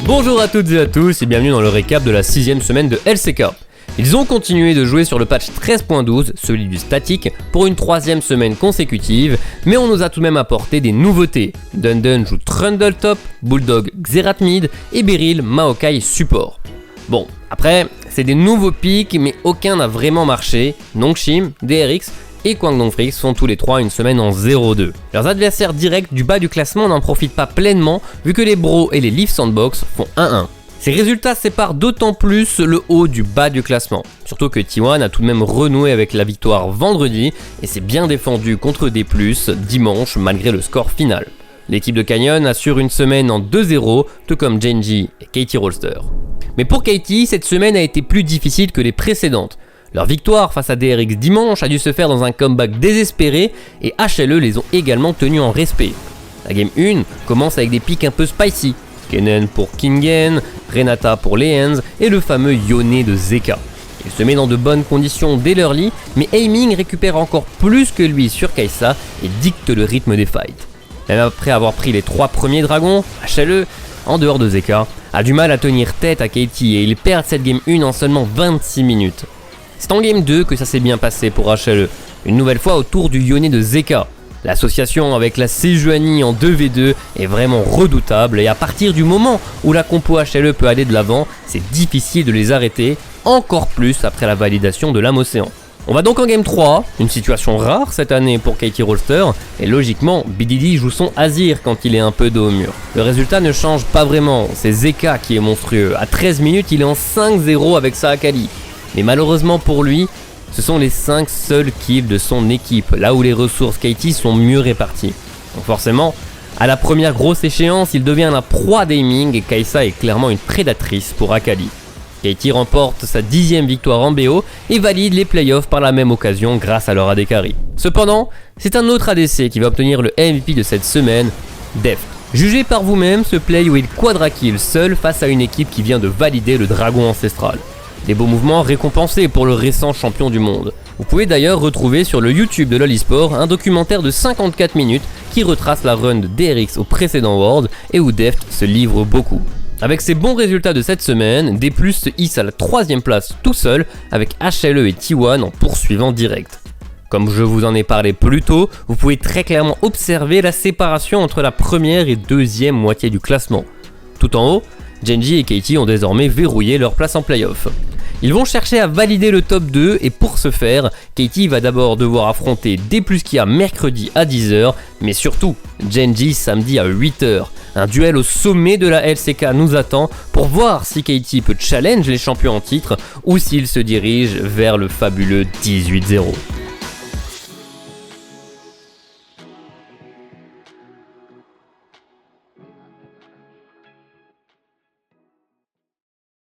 Bonjour à toutes et à tous et bienvenue dans le récap de la 6ème semaine de LCK. Ils ont continué de jouer sur le patch 13.12, celui du statique, pour une 3ème semaine consécutive, mais on nous a tout de même apporté des nouveautés. Dundun joue Trundle top, Bulldog Xerath mid et Beryl Maokai support. Bon, après, c'est des nouveaux pics, mais aucun n'a vraiment marché. Nongshim, DRX et Kwangdong Freak sont tous les trois une semaine en 0-2. Leurs adversaires directs du bas du classement n'en profitent pas pleinement vu que les Bros et les Leaf Sandbox font 1-1. Ces résultats séparent d'autant plus le haut du bas du classement. Surtout que T1 a tout de même renoué avec la victoire vendredi et s'est bien défendu contre D+, dimanche malgré le score final. L'équipe de Canyon assure une semaine en 2-0, tout comme Genji et Katie Rolster. Mais pour Katie, cette semaine a été plus difficile que les précédentes. Leur victoire face à DRX dimanche a dû se faire dans un comeback désespéré et HLE les ont également tenus en respect. La game 1 commence avec des pics un peu spicy. Kennen pour Kingen, Renata pour Leens et le fameux Yone de Zeka. Il se met dans de bonnes conditions dès l'early, mais Aiming récupère encore plus que lui sur Kai'Sa et dicte le rythme des fights. Même après avoir pris les 3 premiers dragons, HLE, en dehors de Zeka, a du mal à tenir tête à Katie et ils perdent cette game 1 en seulement 26 minutes. C'est en game 2 que ça s'est bien passé pour HLE, une nouvelle fois autour du Yone de Zeka. L'association avec la Sejuani en 2v2 est vraiment redoutable et à partir du moment où la compo HLE peut aller de l'avant, c'est difficile de les arrêter, encore plus après la validation de l'âme océan. On va donc en game 3, une situation rare cette année pour Katie Rolster, et logiquement, BDD joue son Azir quand il est un peu dos au mur. Le résultat ne change pas vraiment, c'est Zeka qui est monstrueux, à 13 minutes il est en 5-0 avec sa Akali. Mais malheureusement pour lui, ce sont les 5 seuls kills de son équipe, là où les ressources Katie sont mieux réparties. Donc forcément, à la première grosse échéance, il devient la proie d'Aiming et Kai'Sa est clairement une prédatrice pour Akali. Katie remporte sa 10ème victoire en BO et valide les playoffs par la même occasion grâce à leur AD carry. Cependant, c'est un autre ADC qui va obtenir le MVP de cette semaine, Deft. Jugez par vous-même ce play où il quadra-kill seul face à une équipe qui vient de valider le dragon ancestral. Des beaux mouvements récompensés pour le récent champion du monde. Vous pouvez d'ailleurs retrouver sur le YouTube de LoL eSport un documentaire de 54 minutes qui retrace la run de DRX au précédent World et où Deft se livre beaucoup. Avec ses bons résultats de cette semaine, D+, se hisse à la 3ème place tout seul avec HLE et T1 en poursuivant direct. Comme je vous en ai parlé plus tôt, vous pouvez très clairement observer la séparation entre la première et deuxième moitié du classement. Tout en haut, Genji et Katie ont désormais verrouillé leur place en playoff. Ils vont chercher à valider le top 2 et pour ce faire, Katie va d'abord devoir affronter D+Kia mercredi à 10h, mais surtout Genji samedi à 8h. Un duel au sommet de la LCK nous attend pour voir si Katie peut challenge les champions en titre ou s'il se dirige vers le fabuleux 18-0.